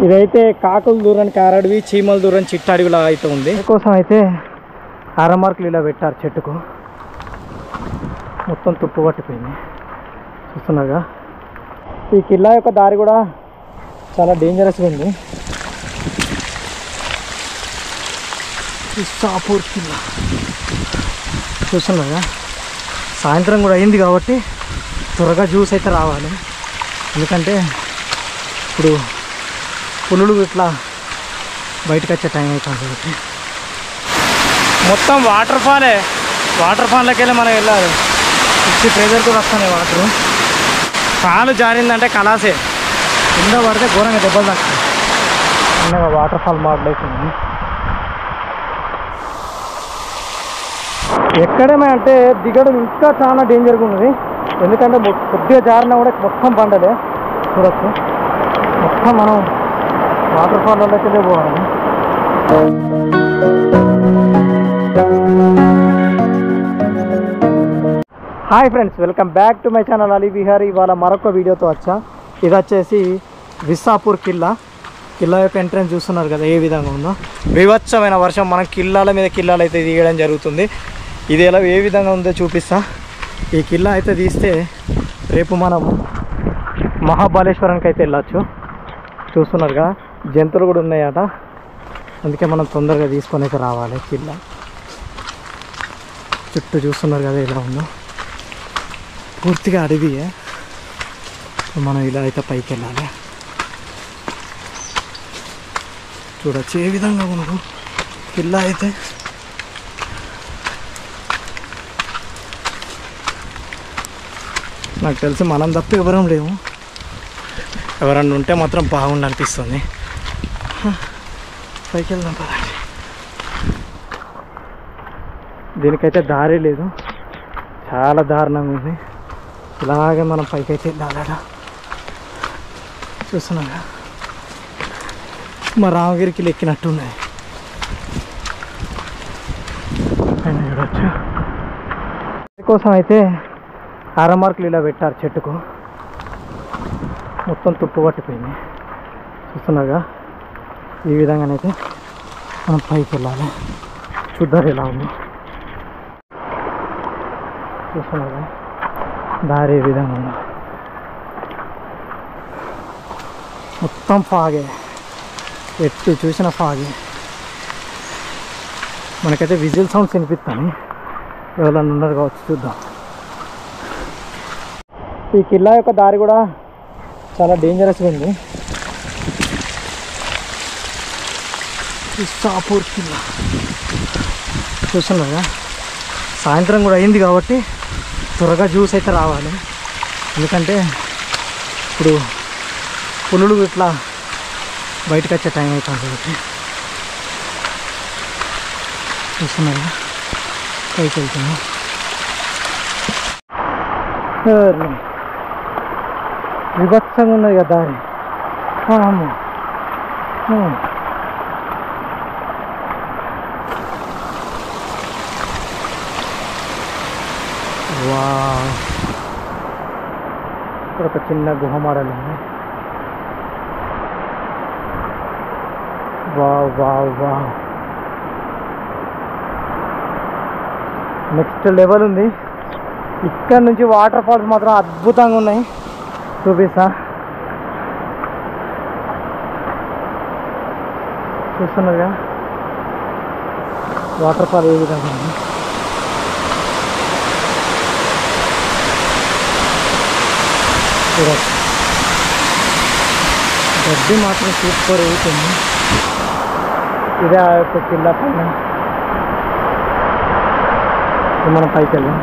ఇదైతే కాకుల దూరం కారడివి, చీమల దూరం చిట్టాడివిలా అయితే ఉంది. కోసం అయితే అరమార్కులు ఇలా పెట్టారు. చెట్టుకు మొత్తం తుప్పు పట్టిపోయింది చూస్తున్నారుగా. ఈ కిల్లా యొక్క దారి కూడా చాలా డేంజరస్గా ఉంది. విస్సాపూర్ కిల్లా చూస్తున్నారుగా. సాయంత్రం కూడా అయింది కాబట్టి త్వరగా జ్యూస్ అయితే రావాలి. ఎందుకంటే ఇప్పుడు పులులు ఇట్లా బయటకు వచ్చే టైం అవుతుంది కాబట్టి. మొత్తం వాటర్ ఫాల్లోకి వెళ్ళి మనం వెళ్ళాలి. పిచ్చి ప్రెజర్ కూడా వస్తున్నాయి వాటరు. కాలు జారిందంటే కలాసే, కింద పడితే ఘోరంగా దెబ్బలు తాకుతాయి. చిన్నగా వాటర్ ఫాల్ మాడలేకుండా ఎక్కడమే అంటే దిగడం ఇంకా చాలా డేంజర్గా ఉన్నది. ఎందుకంటే కొద్దిగా జారినా కూడా మొత్తం పండలే చూడొచ్చు. మొత్తం మనం వాటర్ ఫాల్లోకి వెళ్ళి పోవాలి. Hi friends, welcome back to my channel Ali Vihari. ఇవాళ మరొక వీడియోతో వచ్చా. ఇది వచ్చేసి విస్సాపూర్ కిల్లా యొక్క ఎంట్రన్స్ చూస్తున్నారు కదా ఏ విధంగా ఉందో. వివత్సమైన వర్షం, మనం కిల్లాల మీద కిల్లాలు అయితే తీయడం జరుగుతుంది. ఇది ఎలా ఏ విధంగా ఉందో చూపిస్తా. ఈ కిల్లా అయితే తీస్తే రేపు మనం మహాబలేశ్వరానికి అయితే వెళ్ళచ్చు. చూస్తున్నారుగా, జంతువులు కూడా ఉన్నాయట. అందుకే మనం తొందరగా తీసుకొని అయితే రావాలి. కిల్లా చుట్టూ చూస్తున్నారు కదా ఎలా ఉందో, పూర్తిగా అడవియే. మనం ఇలా అయితే పైకి వెళ్ళాలి. చూడచ్చు ఏ విధంగా ఉండదు కిల్లా అయితే. నాకు తెలిసి మనం తప్ప ఎవరం లేవు. ఎవరన్నా ఉంటే మాత్రం బాగుండి అనిపిస్తుంది. పైకి వెళ్దాం పదండి. దీనికైతే దారి లేదు, చాలా దారుణంగా ఉంది. ఇలాగే మనం పైకి అయితే వెళ్ళాలట. చూస్తున్నాగా మా రామగిరికి ఎక్కినట్టున్నాయి. అయినా చూడవచ్చు. కోసం అయితే అరమార్కులు ఇలా పెట్టారు. చెట్టుకు మొత్తం తుప్పు పట్టిపోయింది చూస్తున్నాగా. ఈ విధంగానైతే మనం పైకి వెళ్ళాలి. చూద్దారు ఎలా ఉంది. చూస్తున్నాగా దారి ఏ విధంగా ఉందో. మొత్తం ఫాగే, ఎట్టు చూసిన ఫాగే. మనకైతే విజిల్ సౌండ్స్ వినిపిస్తాయి. ఎవరన్నా ఉన్నారు కావచ్చు, చూద్దాం. ఈ కిల్లా యొక్క దారి కూడా చాలా డేంజరస్గా ఉంది. విస్సాపూర్ కిల్లా చూస్తున్నారుగా. సాయంత్రం కూడా అయింది కాబట్టి త్వరగా జ్యూస్ అయితే రావాలి. ఎందుకంటే ఇప్పుడు పులులు ఇట్లా బయటకు వచ్చే టైం అవుతుంది కాబట్టి. చూస్తున్నారా, పైకి వెళ్తున్నాం. విభత్సంగా ఉన్నది కదా దారి. వా, ఇక్కడ ఒక చిన్న గుహ మోడల్ ఉంది. Wow wow wow, next level ఉంది. ఇక్కడ నుంచి వాటర్ ఫాల్స్ మాత్రం అద్భుతంగా ఉన్నాయి. చూపిస్తా. చూస్తున్నారుగా వాటర్ ఫాల్ ఏ విధంగా ఉంది. చూడచ్చు, గడ్డి మాత్రం సూపర్ అవుతుంది. ఇదే ఆ యొక్క కిల్లా పైన. మనం పైకి వెళ్ళాం.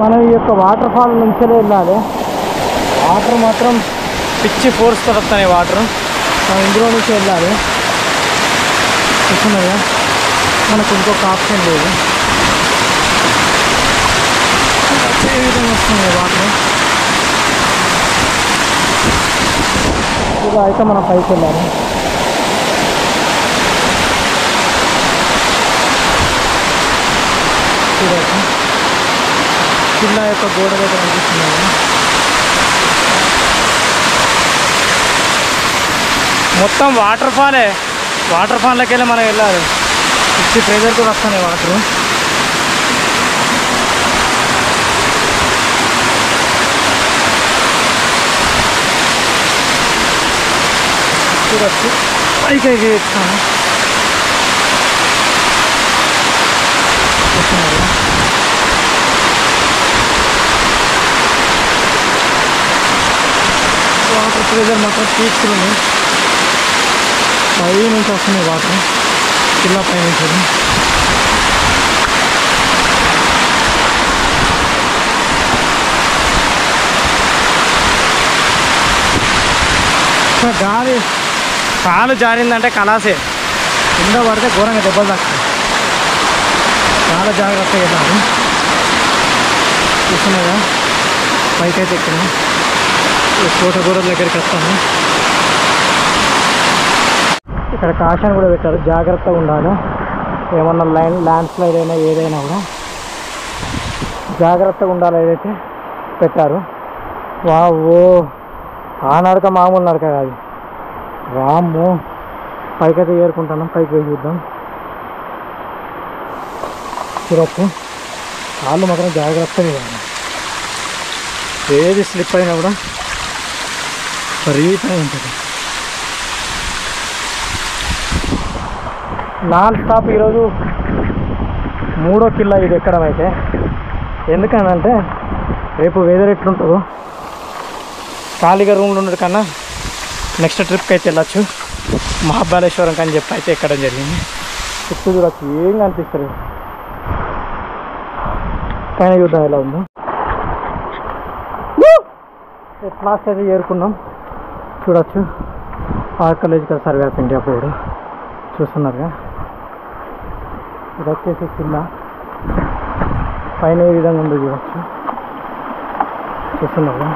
మనం ఈ యొక్క వాటర్ ఫాల్ నుంచే వెళ్ళాలి. వాటర్ మాత్రం పిచ్చి ఫోర్స్తో వస్తాయి వాటర్. మనం ఇందులో నుంచి వెళ్ళాలి. చూస్తున్నారుగా, మనకు ఇంకొక ఆప్షన్ లేదు. ఏ విధంగా వస్తుంది వాటర్. ఇలా అయితే మనం పైకి వెళ్ళాలి. చూడవచ్చు, కిల్లా యొక్క గోడ దగ్గర అనిపిస్తున్నాయి. మొత్తం వాటర్ ఫాల్లోకి వెళ్ళి మనం వెళ్ళాలి. పిచ్చి ప్రెజర్ కూడా వస్తున్నాయి వాటర్. చూడచ్చు పైకి ఇస్తాను. వాటర్ ప్రెజర్ మాత్రం తీసుకుని పై నుంచి వస్తున్నాయి వాటర్ కింద పై నుంచి. గాలి కాలు జారిందంటే కలాసే, కింద పడితే ఘోరంగా దెబ్బలు తాకుతాయి. చాలా జాగ్రత్తగా వెళ్ళాలి. చూస్తున్నాగా పైకి అయితే ఎక్కిన కోటగూర దగ్గరికి వస్తాను. ఇక్కడ కాషన్ కూడా పెట్టారు, జాగ్రత్తగా ఉండాలి. ఏమన్నా ల్యాండ్ స్లైడ్ అయినా ఏదైనా కూడా జాగ్రత్తగా ఉండాలి. ఏదైతే పెట్టారు. వావో ఆ నడక మామూలు నడక కాదు. వామ్మో పైకైతే ఏరుకుంటున్నాం. పైకి పోయి చూద్దాం. చూడచ్చు కాళ్ళు మాత్రం జాగ్రత్తగా వేయాలి. ఏది స్లిప్ అయినా కూడా విపరీతంగా ఉంటుంది. నాన్ స్టాప్ ఈరోజు 3వ కిల్లా ఇది ఎక్కడం అయితే. ఎందుకనంటే రేపు వెదర్ ఎట్లుంటుందో ఖాళీగా రూమ్లో ఉండదు కన్నా నెక్స్ట్ ట్రిప్కి అయితే వెళ్ళచ్చు. మహాబలేశ్వరం అని చెప్పి అయితే ఎక్కడం జరిగింది. చుట్టూ చూడచ్చు ఏం కనిపిస్తుంది. పైన చూద్దాం ఎలా ఉందో. లాస్ట్ అయితే చేరుకున్నాం. చూడచ్చు archaeological survey of India board చూస్తున్నారుగా. ఇది వచ్చేసి కింద పైన ఏ విధంగా ఉందో చూడచ్చు. చూస్తున్నారుగా.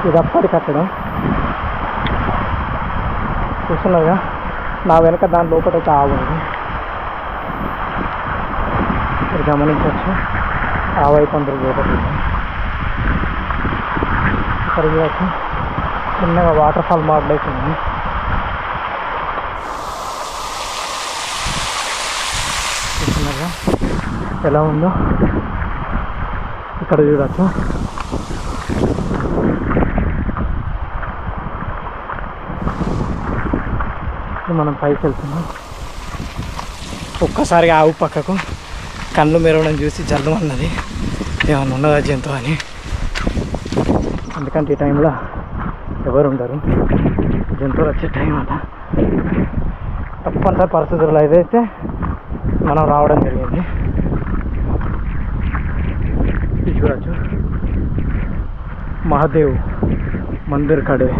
ఇది అప్పటి కట్టడం చూస్తున్నారుగా. నా వెనక దాని లోపల అయితే ఆవుంది. మీరు గమనించవచ్చు. ఆవైపు అందరూ లోపల ఇక్కడ చూడవచ్చు. చిన్నగా వాటర్ ఫాల్ మోడల్ అవుతుంది. చూస్తున్నారుగా ఎలా ఉందో. ఇక్కడ చూడవచ్చు. మనం పైకి వెళ్తున్నాం. ఒక్కసారిగా ఆవు పక్కకు కళ్ళు మెరవడం చూసి జల్లు అన్నది ఏమన్నా ఉన్నదా జంతువు అని. ఎందుకంటే ఈ టైంలో ఎవరు ఉండరు, జంతువులు వచ్చే టైం అలా. తప్పనిసరి పరిస్థితుల్లో ఏదైతే మనం రావడం జరిగింది. ఇది చూడచ్చు. మహాదేవ్ మందిర్ కడే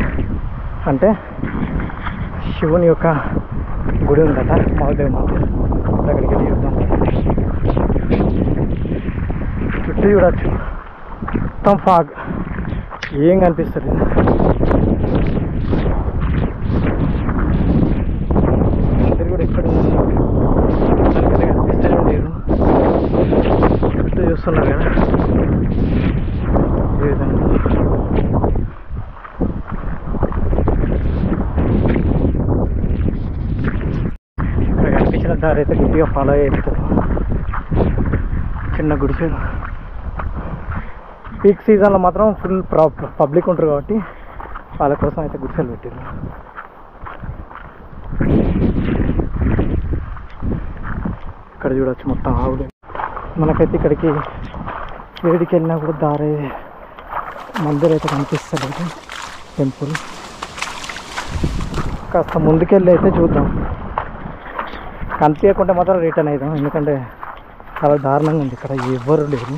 అంటే శివుని యొక్క గుడి ఉందట. మహాదేవ్ మందిర్ దగ్గరికి వెళ్ళి చూద్దాం. చుట్టూ చూడచ్చు. మొత్తం ఫాగ్ ఏం కనిపిస్తుంది. మందిర్ కూడా ఎక్కడ కనిపిస్తూనే లేదు. చుట్టూ చూస్తున్నారు కదా ఏ విధంగా. కనిపించిన దారి అయితే గట్టిగా ఫాలో చేస్తారు. చిన్న గుడిసెలు. పీక్ సీజన్లో మాత్రం ఫుల్ పబ్లిక్ ఉంటారు కాబట్టి వాళ్ళ కోసం అయితే గుడిసెలు పెట్టారు. ఇక్కడ చూడవచ్చు మొత్తం ఆవులు. మనకైతే ఇక్కడికి వేడికి వెళ్ళినా కూడా దారి మందిర్ అయితే కనిపిస్తుంది. టెంపుల్ కాస్త ముందుకెళ్ళి అయితే చూద్దాం. కనిపించకుంటే మాత్రం రిటర్న్ అవుదాం. ఎందుకంటే చాలా దారుణంగా ఉంది. ఇక్కడ ఎవ్వరు లేరు.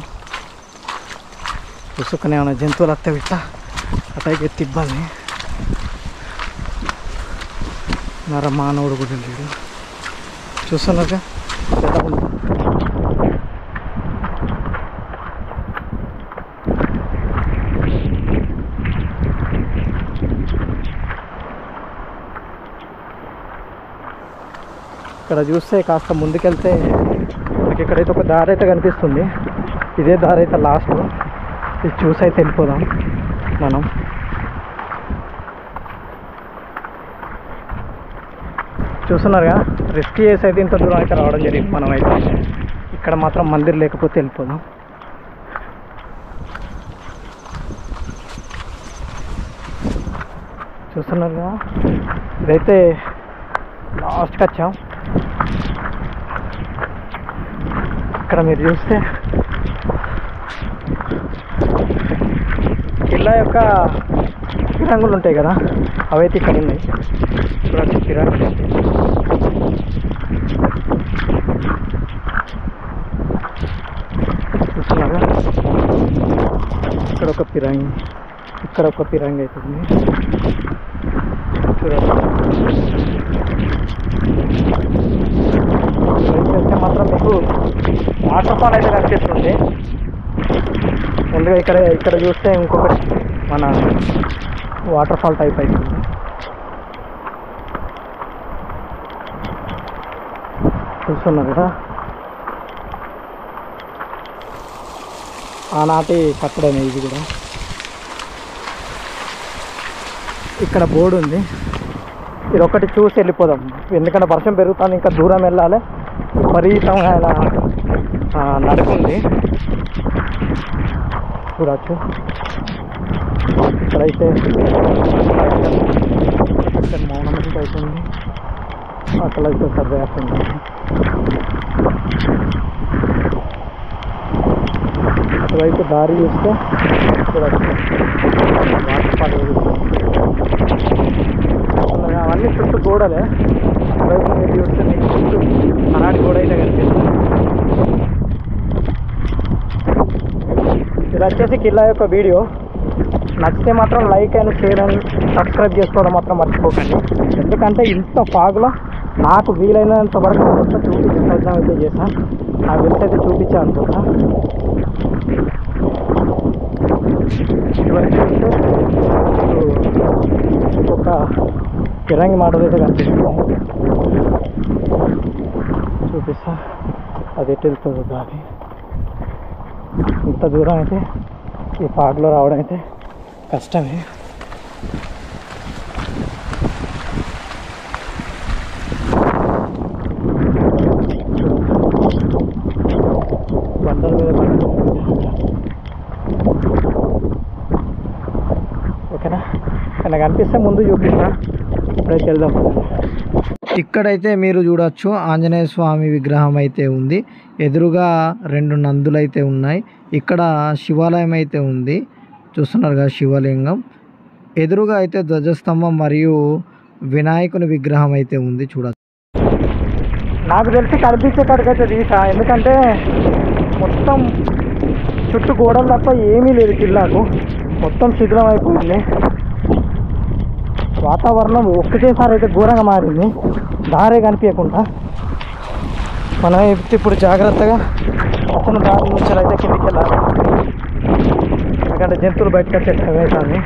చూసుకునే ఏమైనా జంతువులు వస్తే విట్ట అటాకి ఎత్తి ఇబ్బంది. మానవుడు కూడా లేడు. చూస్తున్నారుగా ఎలా ఉంది. ఇక్కడ చూస్తే కాస్త ముందుకెళ్తే మనకి ఇక్కడైతే ఒక దారి అయితే కనిపిస్తుంది. ఇదే దారి అయితే లాస్ట్. ఇది చూసి అయితే వెళ్ళిపోదాం మనం. చూస్తున్నారుగా, రిస్క్ చేసి అయితే ఇంత దూరం అయితే రావడం జరిగింది. మనం అయితే ఇక్కడ మాత్రం మందిర్ లేకపోతే వెళ్ళిపోదాం. చూస్తున్నారుగా, ఇదైతే లాస్ట్కి వచ్చాం. ఇక్కడ మీరు చూస్తే కిల్లా యొక్క పిరంగులు ఉంటాయి కదా, అవైతే ఇక్కడ ఉన్నాయి. చూడండి పిరంగులు. చూస్తున్నారా, ఇక్కడ ఒక పిరంగి, ఇక్కడ ఒక పిరంగి అవుతుంది. చూడండి, అయితే మాత్రం మీకు వాటర్ ఫాల్ అయితే కనిపిస్తుంది. ముందుగా ఇక్కడ చూస్తే ఇంకొకటి మన వాటర్ ఫాల్ టైప్ అవుతుంది. చూస్తున్నారు కదా, ఆనాటి కట్టడమే ఇది కూడా. ఇక్కడ బోర్డు ఉంది, ఇది ఒకటి చూసి వెళ్ళిపోదాం. ఎందుకంటే వర్షం పెరుగుతుంది, ఇంకా దూరం వెళ్ళాలి. విపరీతంగా ఇలా నడుకుంది చూడచ్చు. ఇక్కడైతే అక్కడ మౌనమెంట్ అవుతుంది, అక్కడైతే సర్వేస్తుంది. అటువైపు దారి చూస్తే చూడచ్చు వాటర్ ఫాల్. అవన్నీ చుట్టూ గోడలే. అటువైపు మీరు చూస్తే మీకు చుట్టూ అలాంటి గోడ అయితే కనిపిస్తుంది. ఇది వచ్చేసి కిల్లా యొక్క వీడియో. నచ్చితే మాత్రం like and share and subscribe చేసుకోవడం మాత్రం మర్చిపోకండి. ఎందుకంటే ఇంత ఫాగ్లో నాకు వీలైనంత వరకు మొత్తం చూపించే ప్రయత్నం అయితే చేశాను. నా వెల్స్ అయితే చూపించాను అనుకుంటా. ఇవన్నీ చూస్తే ఇంకొక పిరంగి మోడల్ అయితే కనిపిస్తుంది. చూపిస్తా, అది ఎటు వెళ్తుందో దాని. ఇంత దూరం అయితే ఈ ఫాగ్లో రావడం అయితే కష్టమే. బండల మీద ఓకేనా, నాకు అనిపిస్తే ముందు చూపిస్తా. ఇప్పుడైతే వెళ్దాం. ఇక్కడైతే మీరు చూడొచ్చు, ఆంజనేయ స్వామి విగ్రహం అయితే ఉంది. ఎదురుగా 2 నందులు అయితే ఉన్నాయి. ఇక్కడ శివాలయం అయితే ఉంది. చూస్తున్నారు కదా, శివలింగం. ఎదురుగా అయితే ధ్వజస్తంభం మరియు వినాయకుని విగ్రహం అయితే ఉంది. చూడచ్చు, నాకు తెలిసి కనిపించేటట్టుకైతే తీసా. ఎందుకంటే మొత్తం చుట్టూ గోడలు తప్ప ఏమీ లేదు. కిల్లాకు మొత్తం శిథిలం అయిపోయింది. వాతావరణం ఒక్కటేసారి అయితే ఘోరంగా మారింది. దారే కనిపించకుండా మనం ఇప్పుడు జాగ్రత్తగా వచ్చిన దారి నుంచి అయితే కిందికి వెళ్ళాలి. ఎందుకంటే జంతువులు బయటకు వచ్చే టైం అవుతుంది.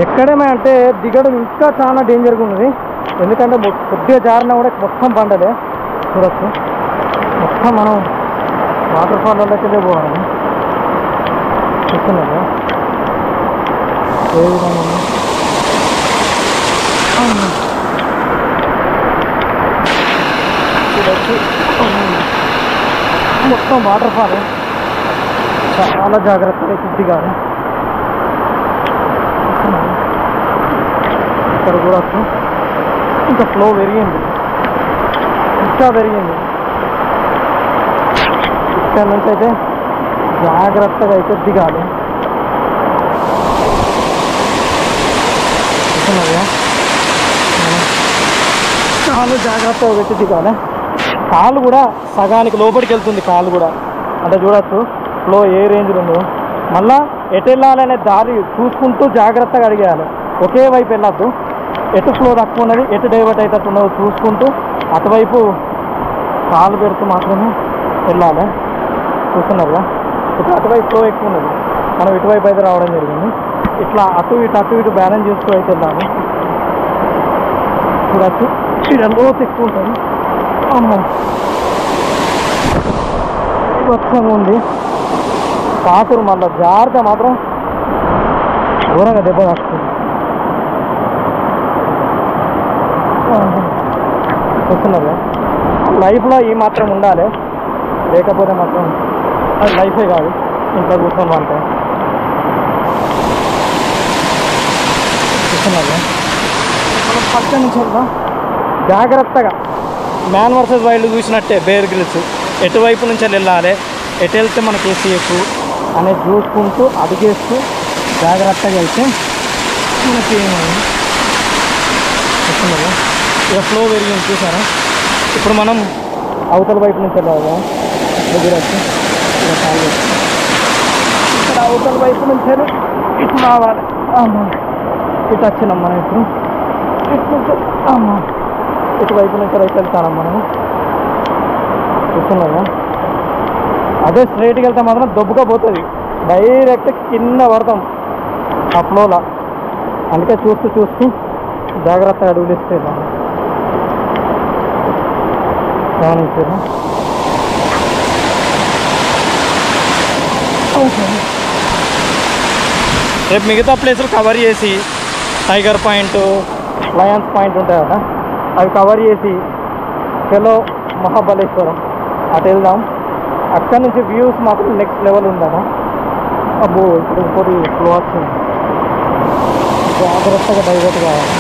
ఎక్కడేమే అంటే దిగడం ఇంకా చాలా డేంజర్గా ఉన్నది. ఎందుకంటే కొద్దిగా జారినా కూడా మొత్తం బండలే. చూడచ్చు, మొత్తం మనం వాటర్ ఫాల్లోకి పోవాలి. చూస్తున్నారా ఏ విధంగా చూడచ్చు. మొత్తం వాటర్ ఫాల్, చాలా జాగ్రత్తగా కొద్దిగా. ఇక్కడ కూడా ఇంకా ఫ్లో పెరిగింది, ఇంకా పెరిగింది. ఇక్కడ నుంచి అయితే జాగ్రత్తగా అయితే దిగాలి. చాలా జాగ్రత్తగా పెట్టి దిగాలి. కాలు కూడా సగానికి లోపలికి వెళ్తుంది. కాలు కూడా అంటే చూడచ్చు ఫ్లో ఏ రేంజ్లో ఉందో. మళ్ళీ ఎటు వెళ్ళాలనే దారి చూసుకుంటూ జాగ్రత్తగా అడిగేయాలి. ఒకే వైపు వెళ్ళద్దు. ఎటు ఫ్లో తక్కువ ఉన్నది, ఎటు డైవర్ట్ అవుతట్టు ఉన్నదో చూసుకుంటూ అటువైపు కాలు పెడుతూ మాత్రమే వెళ్ళాలి. చూస్తున్నారుగా, ఇప్పుడు అటువైపు ఫ్లో ఎక్కువ ఉన్నది, మనం ఇటువైపు అయితే రావడం జరిగింది. ఇట్లా అటు ఇటు బ్యాలెన్స్ చేస్తూ అయితే వెళ్ళాలి. చూడచ్చు, ఇక్కడ లోతు ఎక్కువ ఉంటుంది. అమ్మ బీభత్సంగా ఉంది. కాకులు మళ్ళీ జాగ్రత్త మాత్రం ఘోరంగా దెబ్బ తాకుతుంది. చూస్తున్నారు లైఫ్లో ఈ మాత్రం ఉండాలి, లేకపోతే మాత్రం అది లైఫే కాదు. ఇంట్లో కూర్చోమా అంటే చూస్తున్నారు మనం పక్క నుంచి వెళ్దాం జాగ్రత్తగా. మ్యాన్ వర్సెస్ వైల్డ్ చూసినట్టే బేర్ గ్రిల్స్ ఎటువైపు నుంచి వెళ్ళాలి, ఎటు వెళ్తే మనకి సేఫ్ అనేది చూసుకుంటూ అడిగేస్తూ జాగ్రత్తగా వెళ్తే మనకి చూస్తున్నారు ఇక ఫ్లో పెరిగింది చూసారా. ఇప్పుడు మనం అవతల వైపు నుంచి వెళ్ళాలి, దగ్గర వచ్చి ఇలా కాలు ఇక్కడ అవతల వైపు నుంచి వెళ్ళి ఇటు రావాలి. ఇటు వచ్చినాం మనం ఇప్పుడు ఇటు నుంచి ఇటువైపు నుంచి రైతు వెళ్తాం మనం. చూస్తున్నారా అదే స్ట్రైట్కి వెళ్తే మాత్రం దొబ్బుగా పోతుంది, డైరెక్ట్ కింద పడతాం ఆ ఫ్లోలో. అందుకే చూస్తూ చూస్తూ జాగ్రత్తగా అడుగులు ఇస్తే గమనించారా. రేపు మిగతా ప్లేసులు కవర్ చేసి టైగర్ పాయింట్, లయన్స్ పాయింట్ ఉంటాయి కదా, అవి కవర్ చేసి చలో మహాబలేశ్వరం అటు వెళ్దాం. అక్కడ నుంచి వ్యూస్ మాత్రం నెక్స్ట్ లెవెల్ ఉందట. అబ్బో ఇప్పుడు ఇంకోటి ఫ్లో వచ్చింది, జాగ్రత్తగా డైవర్ట్ కావాలి.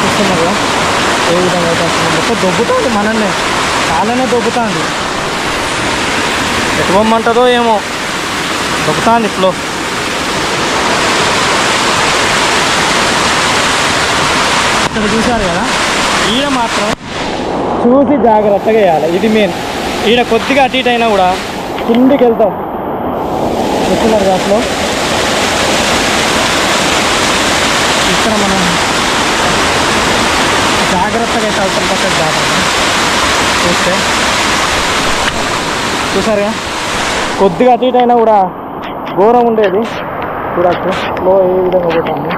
చూస్తున్నారు ఏ విధంగా అయితే వస్తుంది, దొబ్బుతుంది మనల్ని, చాలానే దొబ్బుతుంది. ఎటు పొమ్మంటుందో ఏమో, దొబ్బుతుంది ఫ్లో. ఇక్కడ చూశారు కదా, ఈడ మాత్రం చూసి జాగ్రత్తగా వేయాలి, ఇది మెయిన్. ఈడ కొద్దిగా అటు ఇటు అయినా కూడా కిందికి వెళ్తాం. చూస్తున్నారు అసలు ఇక్కడ మనం జాగ్రత్తగా అయితే అవసరం పక్కకు దాటాలి. చూస్తే చూసారుగా కొద్దిగా అటు ఇటు అయినా కూడా ఘోరం ఉండేది. చూడచ్చు ఫ్లో ఏ విధంగా పోతాము.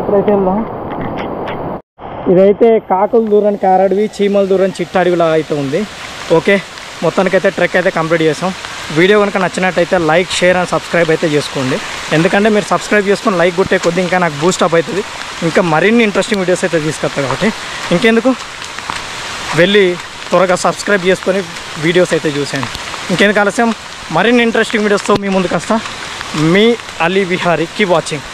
ఇప్పుడైతే వెళ్దాం. ఇదైతే కాకులు దూరం కారడవి, చీమల దూరం చిట్టడవిలా అయితే ఉంది. ఓకే, మొత్తానికైతే ట్రెక్ అయితే కంప్లీట్ చేసాం. వీడియో కనుక నచ్చినట్టయితే లైక్, షేర్ అండ్ సబ్స్క్రైబ్ అయితే చేసుకోండి. ఎందుకంటే మీరు సబ్స్క్రైబ్ చేసుకొని లైక్ కొట్టే కొద్ది ఇంకా నాకు బూస్టప్ అవుతుంది, ఇంకా మరిన్ని ఇంట్రెస్టింగ్ వీడియోస్ అయితే తీసుకొస్తాయి. కాబట్టి ఇంకెందుకు వెళ్ళి త్వరగా సబ్స్క్రైబ్ చేసుకొని వీడియోస్ అయితే చూసేయండి. ఇంకెందుకు ఆలస్యం, మరిన్ని ఇంట్రెస్టింగ్ వీడియోస్తో మీ ముందుకు వస్తా. మీ అలీ విహారీ, కీప్ వాచింగ్.